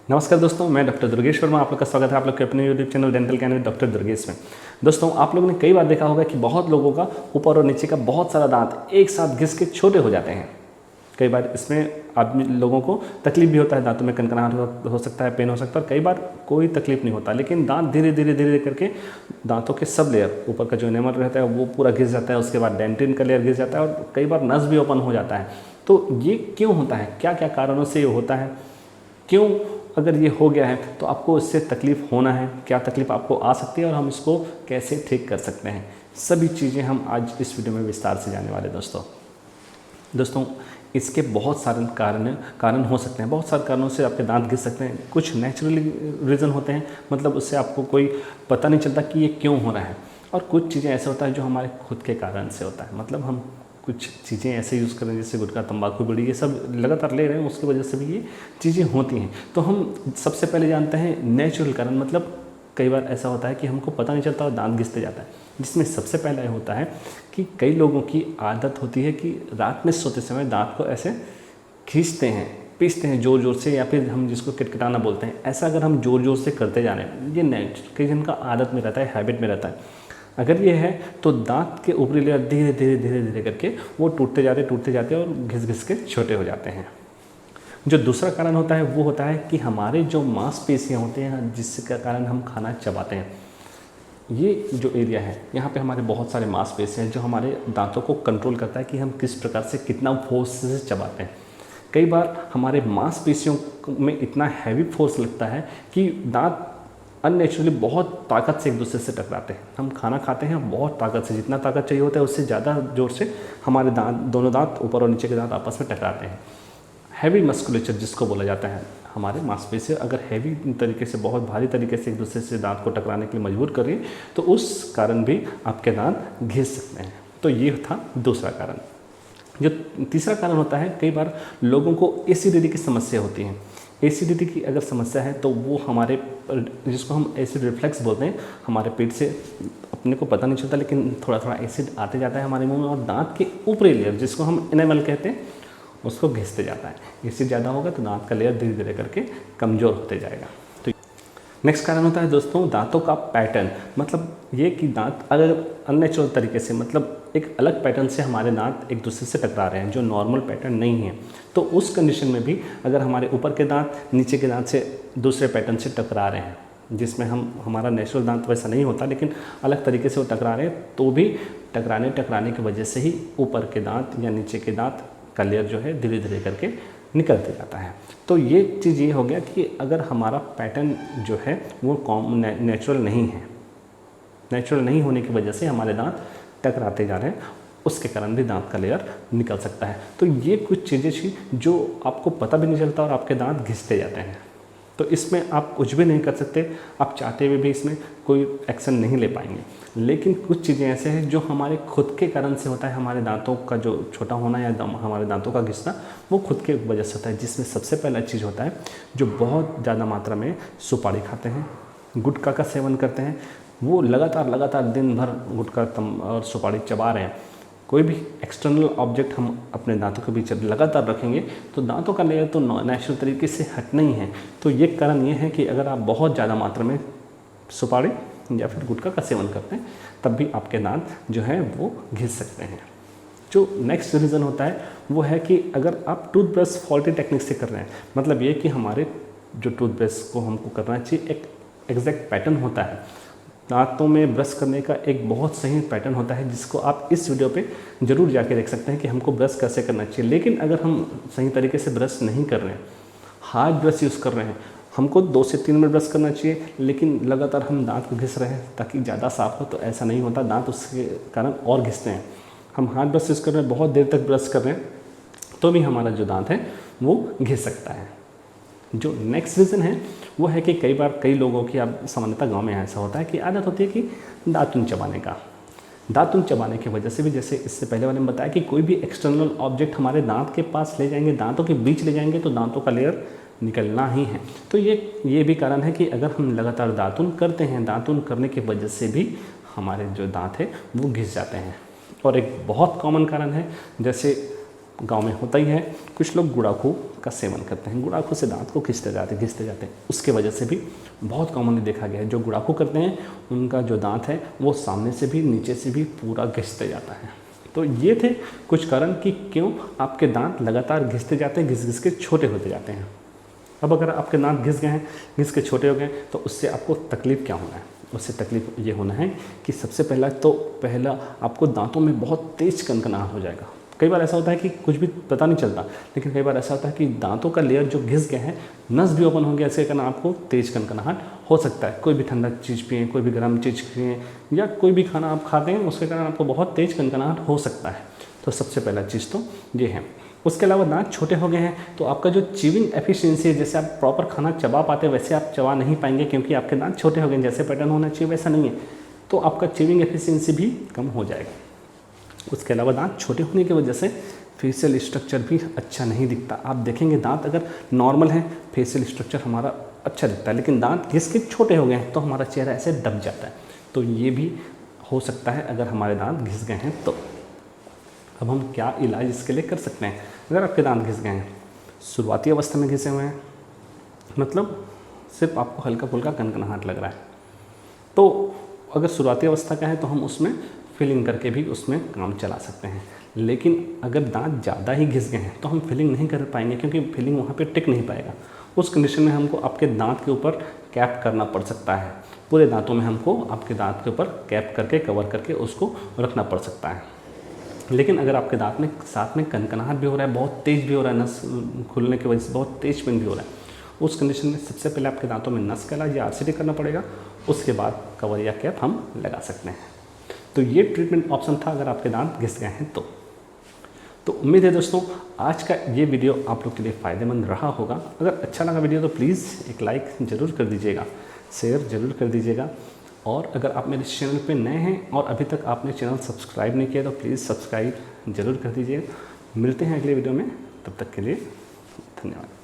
नमस्कार दोस्तों, मैं डॉक्टर दुर्गेश वर्मा। आप लोग का स्वागत है आप लोग के अपने YouTube channel dental can with doctor Durgesh में। दोस्तों, आप लोगों ने कई बार देखा होगा कि बहुत लोगों का ऊपर और नीचे का बहुत सारा दांत एक साथ घिस के छोटे हो जाते हैं। कई बार इसमें आदमी लोगों को तकलीफ भी होता है, दांतों में कनकनाहट हो सकता है, पेन हो सकता है, और कई बार कोई तकलीफ नहीं होता, लेकिन दांत धीरे धीरे करके दांतों के सब लेयर, ऊपर का जो एनामल रहता है वो पूरा घिस जाता है, उसके बाद डेंटिन का लेयर घिस जाता है और कई बार नस भी ओपन हो जाता है। तो ये क्यों होता है, क्या क्या कारणों से ये होता है, क्यों अगर ये हो गया है तो आपको इससे तकलीफ़ होना है, क्या तकलीफ़ आपको आ सकती है और हम इसको कैसे ठीक कर सकते हैं, सभी चीज़ें हम आज इस वीडियो में विस्तार से जानने वाले दोस्तों इसके बहुत सारे कारण हो सकते हैं। बहुत सारे कारणों से आपके दांत घिस सकते हैं। कुछ नेचुरली रीज़न होते हैं, मतलब उससे आपको कोई पता नहीं चलता कि ये क्यों हो रहा है, और कुछ चीज़ें ऐसा होता है जो हमारे खुद के कारण से होता है। मतलब हम कुछ चीज़ें ऐसे यूज़ करें जैसे गुटखा, तंबाकू, बीड़ी, ये सब लगातार ले रहे हैं, उसकी वजह से भी ये चीज़ें होती हैं। तो हम सबसे पहले जानते हैं नेचुरल कारण। मतलब कई बार ऐसा होता है कि हमको पता नहीं चलता और दांत घिसते जाता है, जिसमें सबसे पहला ये होता है कि कई लोगों की आदत होती है कि रात में सोते समय दांत को ऐसे खींचते हैं, पीसते हैं ज़ोर ज़ोर से, या फिर हम जिसको किटकिटाना बोलते हैं। ऐसा अगर हम ज़ोर ज़ोर से करते जा रहे हैं, ये कई जन का आदत में रहता है, हैबिट में रहता है। अगर ये है तो दांत के ऊपरी लेयर धीरे धीरे करके वो टूटते जाते और घिस घिस के छोटे हो जाते हैं। जो दूसरा कारण होता है वो होता है कि हमारे जो मांसपेशियां होते हैं जिसके कारण हम खाना चबाते हैं, ये जो एरिया है यहाँ पे हमारे बहुत सारे मांसपेशियां हैं जो हमारे दांतों को कंट्रोल करता है कि हम किस प्रकार से कितना फोर्स से चबाते हैं। कई बार हमारे मांसपेशियों में इतना हैवी फोर्स लगता है कि दांत अननेचुरली बहुत ताकत से एक दूसरे से टकराते हैं। हम खाना खाते हैं बहुत ताकत से, जितना ताकत चाहिए होता है उससे ज़्यादा जोर से हमारे दोनों दांत, ऊपर और नीचे के दांत आपस में टकराते हैं। हैवी मस्कुलेचर जिसको बोला जाता है, हमारे मांसपेशियां अगर हैवी तरीके से, बहुत भारी तरीके से एक दूसरे से दांत को टकराने के लिए मजबूर कर रही है तो उस कारण भी आपके दांत घिस सकते हैं। तो ये था दूसरा कारण। जो तीसरा कारण होता है, कई बार लोगों को एसिडिटी की समस्या होती है। एसिडिटी की अगर समस्या है तो वो हमारे, जिसको हम एसिड रिफ्लेक्स बोलते हैं, हमारे पेट से अपने को पता नहीं चलता लेकिन थोड़ा थोड़ा एसिड आते जाता है हमारे मुंह में, और दांत के ऊपरी लेयर जिसको हम एनामल कहते हैं उसको घिसते जाता है। एसिड ज़्यादा होगा तो दांत का लेयर धीरे धीरे करके कमज़ोर होते जाएगा। तो नेक्स्ट कारण होता है दोस्तों दांतों का पैटर्न। मतलब ये कि दांत अगर अननेचुरल तरीके से, मतलब एक अलग पैटर्न से हमारे दांत एक दूसरे से टकरा रहे हैं जो नॉर्मल पैटर्न नहीं है, तो उस कंडीशन में भी अगर हमारे ऊपर के दांत नीचे के दांत से दूसरे पैटर्न से टकरा रहे हैं, जिसमें हमारा नेचुरल दांत वैसा नहीं होता लेकिन अलग तरीके से वो टकरा रहे हैं, तो भी टकराने की वजह से ही ऊपर के दांत या नीचे के दांत का लेयर जो है धीरे धीरे करके निकलते जाता है। तो ये चीज़ ये हो गया कि अगर हमारा पैटर्न जो है वो नेचुरल नहीं है, नेचुरल नहीं होने की वजह से हमारे दांत टकराते जा रहे हैं, उसके कारण भी दांत का लेयर निकल सकता है। तो ये कुछ चीज़ें थी जो आपको पता भी नहीं चलता और आपके दांत घिसते जाते हैं। तो इसमें आप कुछ भी नहीं कर सकते, आप चाहते हुए भी इसमें कोई एक्शन नहीं ले पाएंगे। लेकिन कुछ चीज़ें ऐसे हैं जो हमारे खुद के कारण से होता है। हमारे दांतों का जो छोटा होना या हमारे दांतों का घिसना वो खुद के वजह से होता है, जिसमें सबसे पहला चीज़ होता है जो बहुत ज़्यादा मात्रा में सुपारी खाते हैं, गुटखा का सेवन करते हैं, वो लगातार दिन भर गुटखा और सुपारी चबा रहे हैं। कोई भी एक्सटर्नल ऑब्जेक्ट हम अपने दांतों के बीच लगातार रखेंगे तो दांतों का लेयर तो नेचुरल तरीके से हटना ही है। तो ये कारण ये है कि अगर आप बहुत ज़्यादा मात्रा में सुपारी या फिर गुटखा का सेवन करते हैं तब भी आपके दांत जो है वो घिस सकते हैं। जो नेक्स्ट रीज़न होता है वो है कि अगर आप टूथब्रश फॉल्टी टेक्निक से कर रहे हैं, मतलब ये कि हमारे जो टूथब्रश को हमको करना चाहिए एक एग्जैक्ट पैटर्न होता है। दांतों में ब्रश करने का एक बहुत सही पैटर्न होता है जिसको आप इस वीडियो पे ज़रूर जाके देख सकते हैं कि हमको ब्रश कैसे करना चाहिए। लेकिन अगर हम सही तरीके से ब्रश नहीं कर रहे हैं, हार्ड ब्रश यूज़ कर रहे हैं, हमको 2 से 3 मिनट ब्रश करना चाहिए, लेकिन लगातार हम दांत को घिस रहे हैं ताकि ज़्यादा साफ हो, तो ऐसा नहीं होता, दांत उसके कारण और घिसते हैं। हम हार्ड ब्रश यूज़ कर रहे हैं, बहुत देर तक ब्रश कर रहे हैं, तो भी हमारा जो दांत है वो घिस सकता है। जो नेक्स्ट रीज़न है वो है कि कई बार कई लोगों की, आप सामान्यतः गांव में ऐसा होता है कि आदत होती है कि दातुन चबाने का। दातुन चबाने की वजह से भी, जैसे इससे पहले मैंने बताया कि कोई भी एक्सटर्नल ऑब्जेक्ट हमारे दांत के पास ले जाएंगे, दांतों के बीच ले जाएंगे तो दांतों का लेयर निकलना ही है। तो ये भी कारण है कि अगर हम लगातार दातुन करते हैं, दातुन करने की वजह से भी हमारे जो दांत है वो घिस जाते हैं। और एक बहुत कॉमन कारण है, जैसे गांव में होता ही है, कुछ लोग गुड़ाखू का सेवन करते हैं, गुड़ाखू से दांत को घिसते जाते हैं। उसके वजह से भी बहुत कॉमनली देखा गया है, जो गुड़ाखू करते हैं उनका जो दांत है वो सामने से भी नीचे से भी पूरा घिसते जाता है। तो ये थे कुछ कारण कि क्यों आपके दांत लगातार घिसते जाते हैं, घिस घिस के छोटे होते जाते हैं। अब अगर आपके दांत घिस गए हैं, घिस के छोटे हो गए, तो उससे आपको तकलीफ़ क्या होना है? उससे तकलीफ़ ये होना है कि सबसे पहला आपको दांतों में बहुत तेज़ कनकनाहट हो जाएगा। कई बार ऐसा होता है कि कुछ भी पता नहीं चलता, लेकिन कई बार ऐसा होता है कि दांतों का लेयर जो घिस गया है, नस भी ओपन हो गया, इसके कारण आपको तेज़ कनकनाहट हो सकता है। कोई भी ठंडा चीज़ पिए, कोई भी गर्म चीज़ पिए, या कोई भी खाना आप खाते हैं उसके कारण आपको बहुत तेज़ कनकनाहट हो सकता है। तो सबसे पहला चीज़ तो ये है। उसके अलावा दांत छोटे हो गए हैं तो आपका जो च्यूइंग एफिशिएंसी है, जैसे आप प्रॉपर खाना चबा पाते हैं वैसे आप चबा नहीं पाएंगे, क्योंकि आपके दांत छोटे हो गए, जैसे पैटर्न होना चाहिए वैसा नहीं है, तो आपका च्यूइंग एफिशिएंसी भी कम हो जाएगा। उसके अलावा दांत छोटे होने की वजह से फेशियल स्ट्रक्चर भी अच्छा नहीं दिखता। आप देखेंगे दांत अगर नॉर्मल है, फेशियल स्ट्रक्चर हमारा अच्छा दिखता है, लेकिन दांत घिस के छोटे हो गए हैं तो हमारा चेहरा ऐसे दब जाता है। तो ये भी हो सकता है अगर हमारे दांत घिस गए हैं तो। अब हम क्या इलाज इसके लिए कर सकते हैं? अगर आपके दांत घिस गए हैं, शुरुआती अवस्था में घिसे हुए हैं, मतलब सिर्फ आपको हल्का फुल्का कनकनाहट लग रहा है, तो अगर शुरुआती अवस्था का है तो हम उसमें फिलिंग करके भी उसमें काम चला सकते हैं। लेकिन अगर दांत ज़्यादा ही घिस गए हैं तो हम फिलिंग नहीं कर पाएंगे, क्योंकि फिलिंग वहाँ पे टिक नहीं पाएगा। उस कंडीशन में हमको आपके दांत के ऊपर कैप करना पड़ सकता है। पूरे दांतों में हमको आपके दांत के ऊपर कैप करके, कवर करके उसको रखना पड़ सकता है। लेकिन अगर आपके दांत में साथ में कनकनाहट भी हो रहा है, बहुत तेज़ भी हो रहा है, नस खुलने की वजह से बहुत तेज पेन भी हो रहा है, उस कंडीशन में सबसे पहले आपके दांतों में नस का इलाज या RCT करना पड़ेगा। उसके बाद कवर या कैप हम लगा सकते हैं। तो ये ट्रीटमेंट ऑप्शन था अगर आपके दांत घिस गए हैं तो उम्मीद है दोस्तों आज का ये वीडियो आप लोग के लिए फ़ायदेमंद रहा होगा। अगर अच्छा लगा वीडियो तो प्लीज़ एक लाइक ज़रूर कर दीजिएगा, शेयर ज़रूर कर दीजिएगा, और अगर आप मेरे चैनल पे नए हैं और अभी तक आपने चैनल सब्सक्राइब नहीं किया तो प्लीज़ सब्सक्राइब ज़रूर कर दीजिएगा। मिलते हैं अगले वीडियो में, तब तक के लिए धन्यवाद।